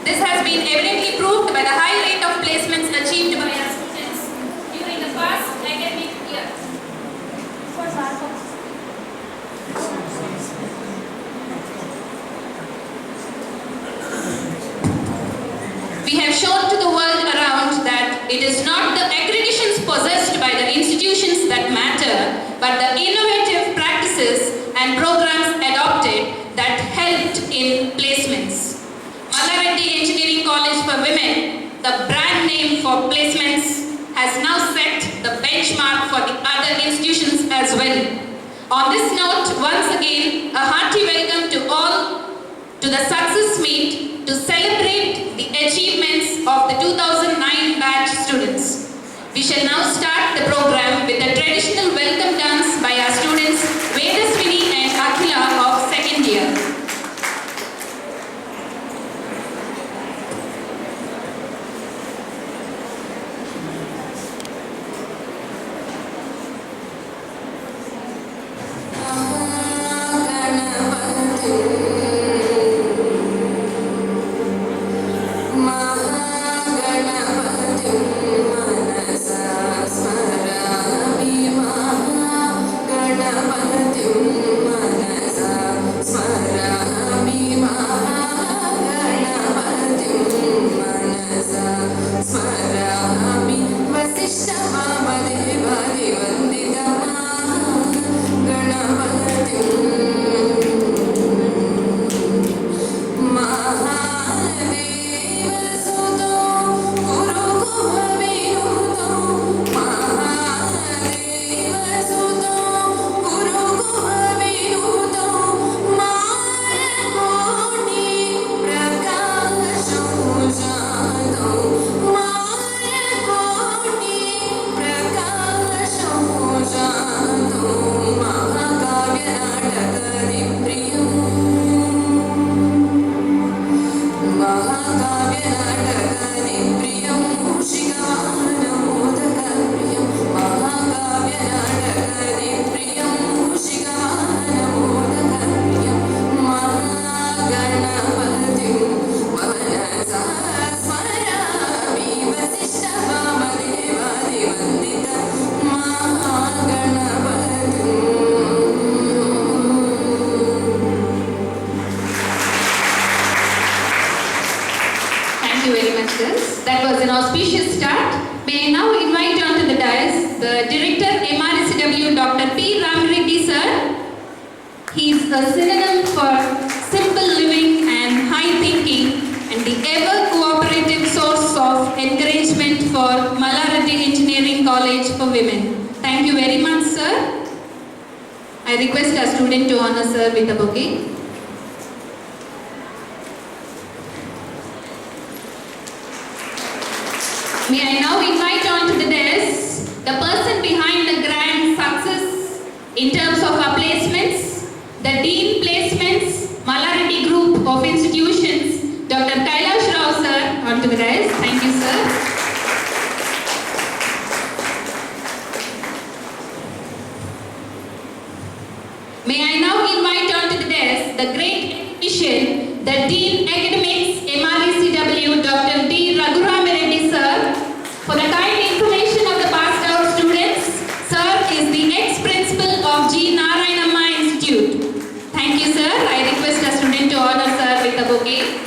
This has been evidently proved by the high rate of placements achieved by our students during the past academic year. We have shown to the world around that it is not the accreditations possessed by the institutions that matter, but the innovative practices and programs adopted that helped in placements. Mallareddy Engineering College for Women, the brand name for placements, has now set the benchmark for the other institutions as well. On this note, once again, a hearty welcome to all to the Success Meet to celebrate the achievements of the 2009 batch students. We shall now start the program with a traditional welcome dance by our students Vedaswini and Akhila of second year. That was an auspicious start. May I now invite onto the dais the Director MRSCW Dr. P. Ramareddy sir. He is a synonym for simple living and high thinking and the ever cooperative source of encouragement for Mallareddy Engineering College for Women. Thank you very much sir. I request our student to honor sir with a bouquet. May I now invite on to the dais the person behind the grand success in terms of our placements, the Dean Placements, Mallareddy Group of Institutions, Dr. Kailash Rao sir, onto the dais. Thank you sir. May I now invite on to the dais the great academician, the Dean Academics, MRSCW, Dr. D. Raghuramereddy sir. For the kind information of the passed out students, sir is the ex-principal of G. Narayanamma Institute. Thank you sir. I request a student to honor sir with a bouquet.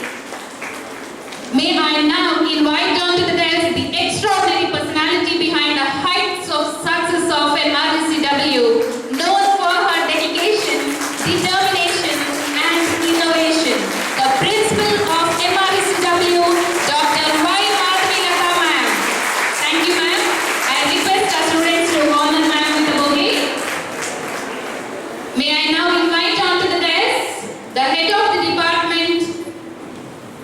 May I now invite on to the dais the extraordinary personality behind the heights of success of MRSCW, known for her dedication, determination and innovation. The principal of MRSCW, Dr. Y. Madhavilata ma'am. Thank you ma'am. I request our students to honor ma'am with a bouquet. May I now invite on to the dais the head of the department,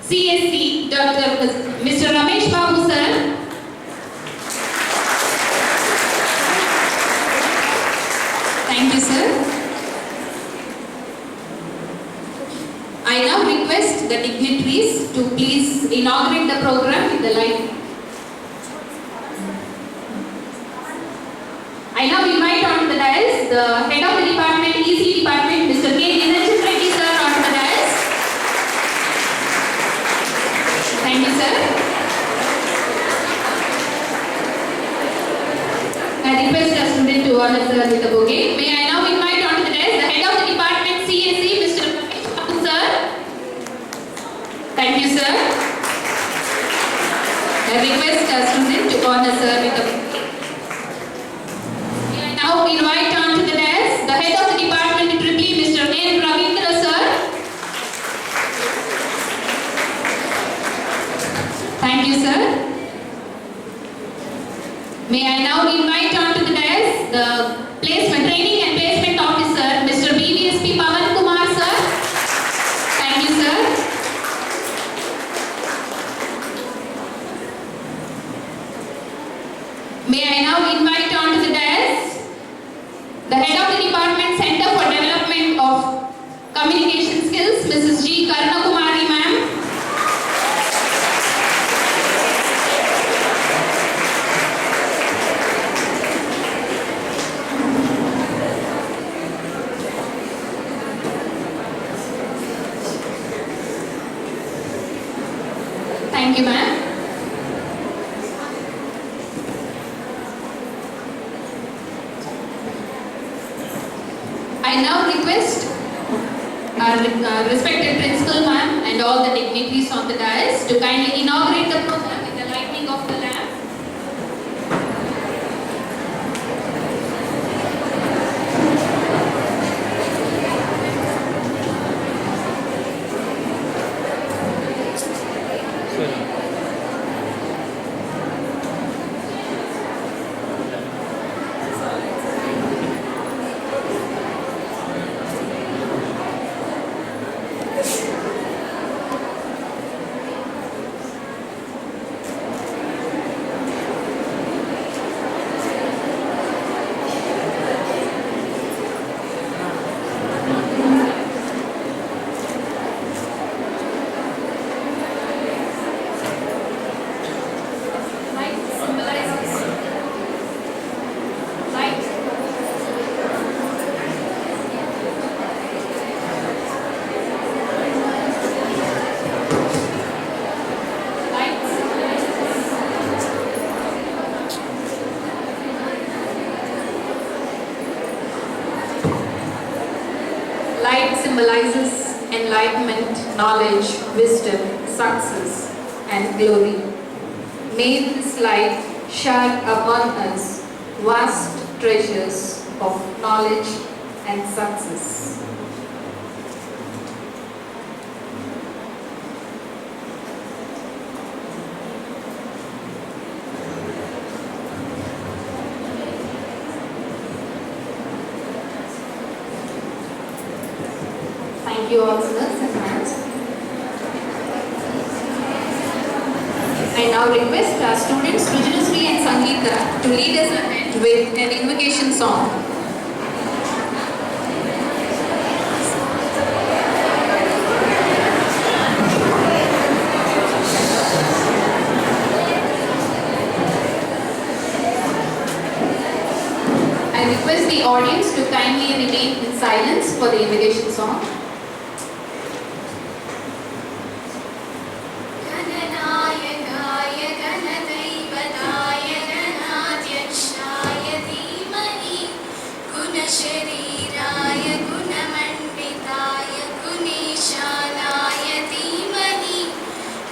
CSC, Mr. Ramesh Babu sir. Thank you sir. I now request the dignitaries to please inaugurate the program with the light. I now invite on the dais the head of the department, EC department, Mr. K. Niranjan Reddy sir, on the dais. honor sir with the bouquet. May I now invite onto the desk the head of the department CAC, Mr. Ramesh Babu sir. Thank you, sir. I request a student to honor sir with the bouquet. May I now invite onto the desk the head of the department EEE, Mr. N. Ravindra sir. Thank you, sir. May I now invite onto the desk the placement training and placement officer, Mr. BVSP Pavan Kumar sir. Thank you, sir. May I now invite onto the desk the head of the department Center for Development of Communication Skills, Mrs. G. Karna Kumari ma'am. Thank you, ma'am. I now request our respected principal ma'am and all the dignitaries on the dais to kindly inaugurate the program with the lighting of the lamp. Light symbolizes enlightenment, knowledge, wisdom, success, and glory. May this light shine upon us vast treasures of knowledge and success. Thank you all, sirs and ma'ams. I now request our students Srijashree and Sangeeta to lead us ahead with an invocation song. I request the audience to kindly remain in silence for the invocation song. शरीराय गुणमण्डिताय गुणेशानाय धीमहि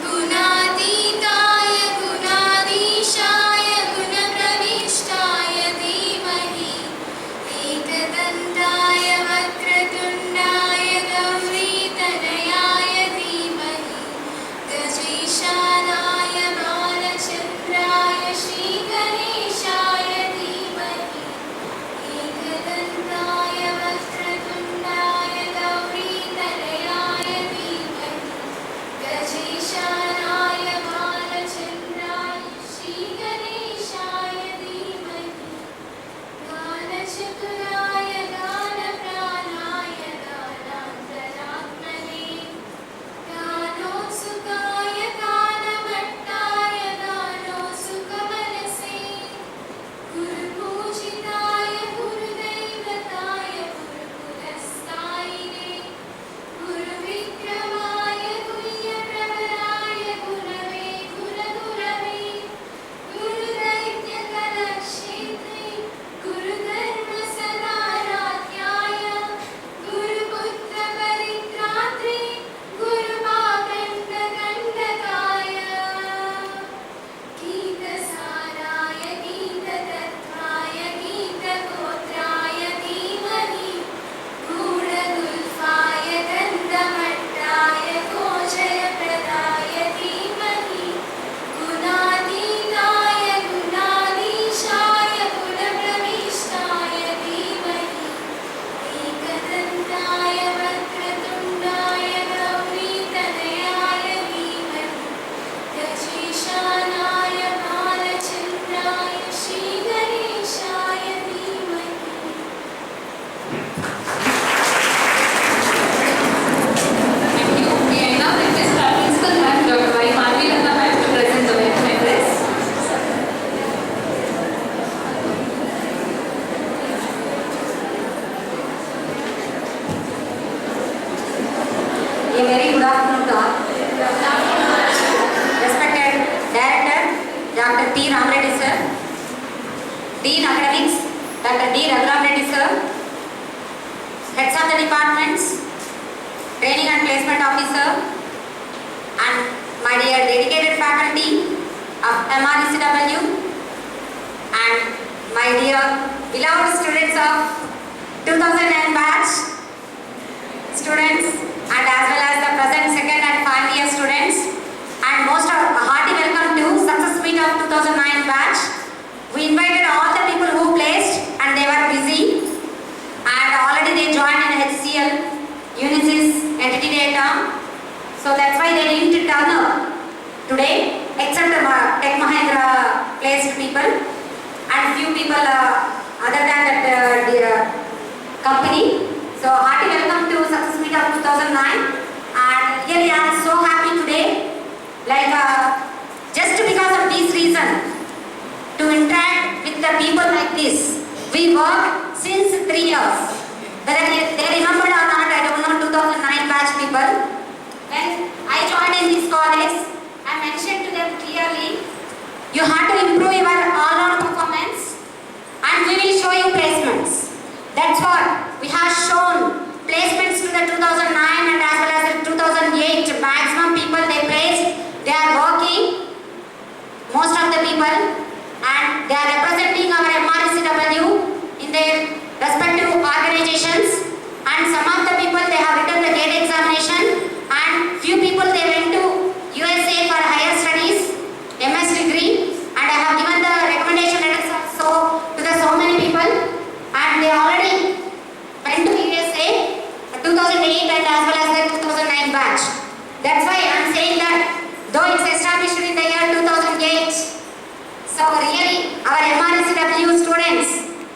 गुणातीताय गुणाधीशाय गुणप्रविष्टाय धीमहि एकदन्ताय वक्रतुण्डाय Ram Reddy sir, Dean Academics, Dr. D. Raghuram Reddy sir, heads of the departments, training and placement officer, and my dear dedicated faculty of MRCW, and my dear beloved students of 2009 batch students, and as well as the present second and final year students, and most of a hearty welcome to Success Meet of 2009 batch. We invited all the people who placed and they were busy, and already they joined in HCL, Unisys, Entity Data, so that's why they didn't turn up today, except the Tech Mahindra placed people and few people other than that company. So hearty welcome to Success Meet of 2009, and really I am so happy today, like just because of this reason, to interact with the people like this. We work since 3 years. Whether they remember or not, I don't know, 2009 batch people. When I joined in this college, I mentioned to them clearly, you have to improve your all-round performance and we will show you placements. That's what we have shown. Placements to the 2009 and as well as the 2008 maximum people they placed. They are working, most of the people, and they are representing our MRCW in their respective organizations, and some of the people they have written the GATE examination, and few people they went to USA for higher studies, MS degree, and I have given the recommendation letters also to the so many people, and they already went to USA 2008 and as well as the 2009 batch. That's why I am saying that though it's established in the year 2008, so really our MRCW students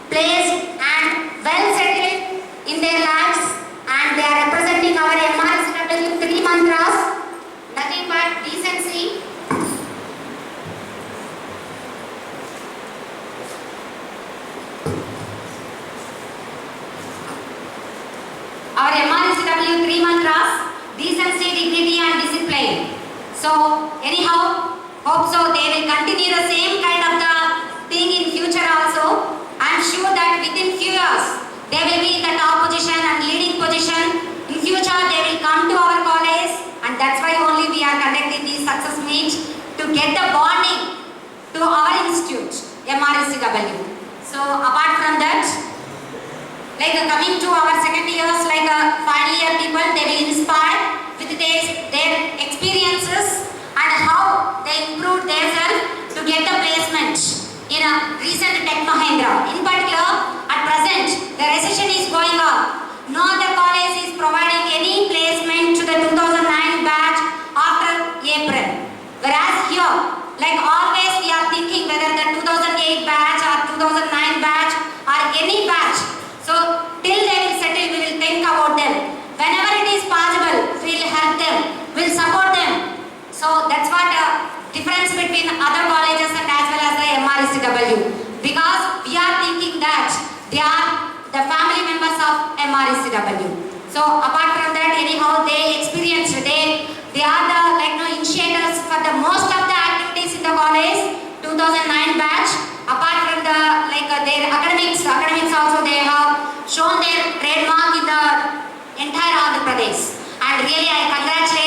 placed and well settled in their lives, and they are representing our MRCW 3 mantras, nothing but decency, our MRCW 3 mantras, decency, dignity and discipline. So anyhow, hope so they will continue the same kind of the thing in future also. I am sure that within few years they will be in the top position and leading position. In future they will come to our college, and that's why only we are conducting this success meet to get the bonding to our institute, MRCW. So apart from that, like coming to our second years, like final year people, they will inspire with their experiences and how they improved themselves to get the placement in a recent Tech Mahindra. In particular, at present, the recession is going on. No other college is providing any placement to the 2009 batch after April. Whereas here, like always we are thinking whether the 2008 batch or 2009 batch or any batch. So till they will settle, we will think about them. Whenever it is possible, we will help them, we will support them. So that's what difference between other colleges and as well as the MRCW. Because we are thinking that they are the family members of MRCW. So apart from that, anyhow they experienced, they are the initiators for the most of the activities in the college. 2009 batch. Apart from the their academics also they have shown their trademark in the entire Andhra Pradesh. And really I congratulate